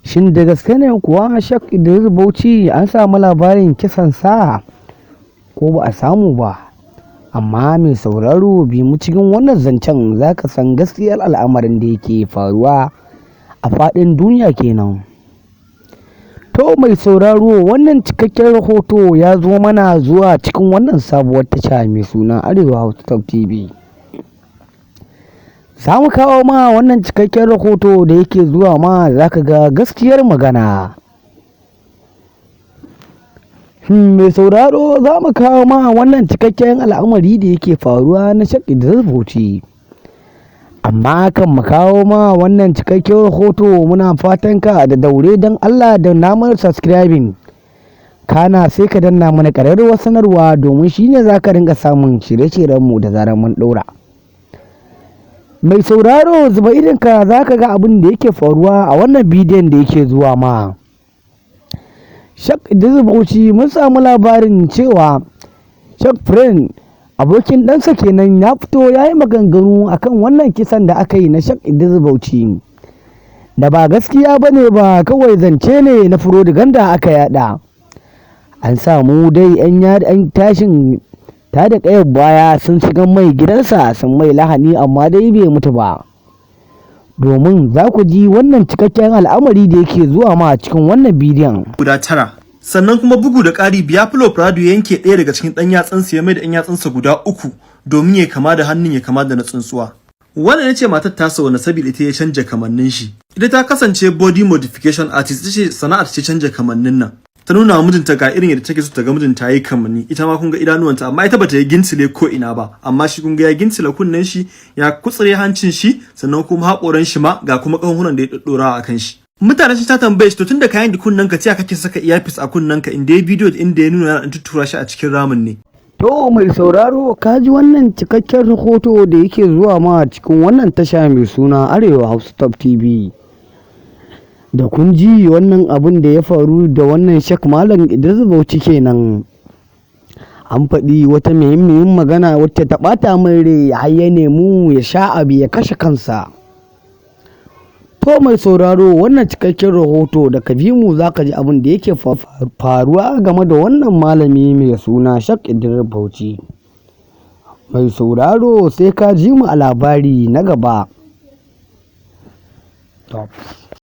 Shin da gaske ne kuwa Shak Idris Bauchi an samu labarin kisan sa ko ba a samu ba? Amma mai sauraro bi mu cikin wannan zancen za ka san gaskiyar al'amarin da yake faruwa a faɗin duniya kenan. To mai sauraro, wannan cikakken rahoto ya zo mana zuwa cikin wannan sabuwar tasha mai suna Arewa Hausa Top TV. Za mu kawo ma wannan cikakken rahoto da yake zuwa ma za ka ga gaskiyar magana. Mai sauraro, za mu kawo ma wannan cikakken al'amari da yake faruwa na Shak Idris Bauchi. Amma kan mu kawo ma wannan cikakken rahoto muna fatan ka da daure don Allah da namar subscribing. Kana sai ka danna mana ƙararrawar sanarwa domin shine za ka ringa samun shirye-shiryenmu da zarar mun ɗora. Mai sauraro, zuba idonka za ka ga abin da yake faruwa a wannan bidiyon da yake zuwa ma. Shak Idris Bauchi mun samu labarin cewa Shak Friend abokin ɗansa kenan ya fito ya yi maganganu akan wannan kisan da aka yi na Shak Idris Bauchi. Da ba gaskiya ba ne ba, kawai zance ne na furodiganda aka yada. An samu dai 'yan tashin ta da ƙayar baya sun shiga mai gidansa sun mai lahani, amma dai bai mutu ba. Domin za ku ji wannan cikakken al'amari da yake zuwa ma cikin wannan bidiyon. Guda tara. Sannan kuma bugu da ƙari, Biafilo Prado yanke ɗaya daga cikin ɗan yatsansa ya mai da ɗan yatsansa guda uku domin ya kama da hannun ya kama da na tsuntsuwa. Wannan ya ce matar tasa wani sabida ita ya canja kamannin shi. Ita ta kasance body modification artist, ta ce sana'ar ce canja kamannin nan. Ta nuna wa mijinta ga irin yadda take so ta ga mijinta yayi kamanni, ita ma kun ga idanuwanta, amma ita bata yi gintile ko ina ba, amma shi kun ga ya gintile kunnen shi, ya kutsure hancin shi, sannan kuma haƙoran shi ma ga kuma ƙanhunan da ya daddora a kan shi. Mutane sun ta tambaye shi, to tunda kayan da kunnen ka, kake saka earpiece a kunnen ka, inda ya bidiyo da inda ya nuna an tuttura shi a cikin ramin ne. To mai sauraro, ka ji wannan cikakken rahoto da yake zuwa ma cikin wannan tasha mai suna Arewa Hausa Top TV. Da kun ji wannan abin da ya faru da wannan Shak Malam Idris Bauchi kenan. An faɗi wata muhimmin magana wacce ta ɓata mai rai, har ya nemi ya sha abu ya kashe kansa. To mai sauraro, wannan cikakken rahoto da ka bi mu za ka ji abin da yake faruwa game da wannan malami mai suna Shak Idris Bauchi. Mai sauraro, sai ka ji mu a labari na gaba.